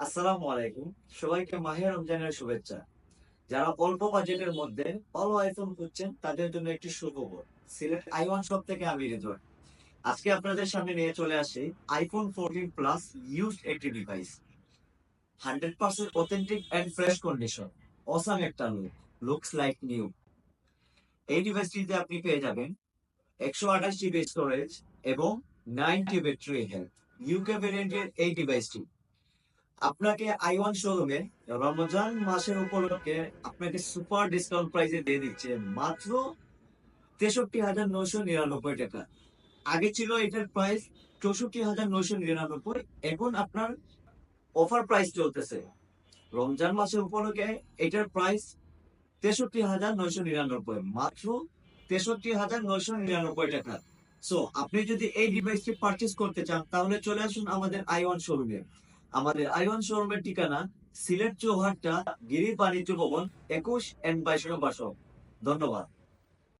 আসসালামু আলাইকুম। সবাইকে মাহে রমজানের শুভেচ্ছা। যারা অল্প বাজেটের মধ্যে ভালো আইফোন খুঁজছেন তাদের জন্য একটি সুখবর। সিলেট আই1 শপ থেকে আমি রিজওয়ান। আজকে আপনাদের সামনে নিয়ে চলে আসি আইফোন 14 প্লাস ইউজড একটি device. 100% authentic and fresh condition. Awesome একটা লুকস লাইক নিউ। এই ডিভাইসটিতে আপনি পেয়ে যাবেন 128 জিবি স্টোরেজ এবং 90 ব্যাটারি হেলথ। ইউকে ভেরিয়েন্টের এই ডিভাইসটি আপনাকে আই1 শোরুমে রমজান মাসের উপলক্ষে আপনাকে সুপার ডিসকাউন্ট প্রাইসে দিয়ে দিচ্ছে মাত্র 63,999 টাকা। আগে ছিল এটার প্রাইস 64,999। এখন আপনার অফার প্রাইস চলতেছে রমজান মাসের উপলক্ষে। এটার প্রাইস 63,999, মাত্র 63,999 টাকা। সো আপনি যদি এই ডিভাইসটি পারচেজ করতে চান তাহলে চলে আসুন আমাদের আই1 শোরুমে। আমাদের আই1 শোরুমের ঠিকানা সিলেট চৌহাট্টা গিরি বাণিজ্য ভবন 21 এন্ড 22 নম্বর শপ। ধন্যবাদ।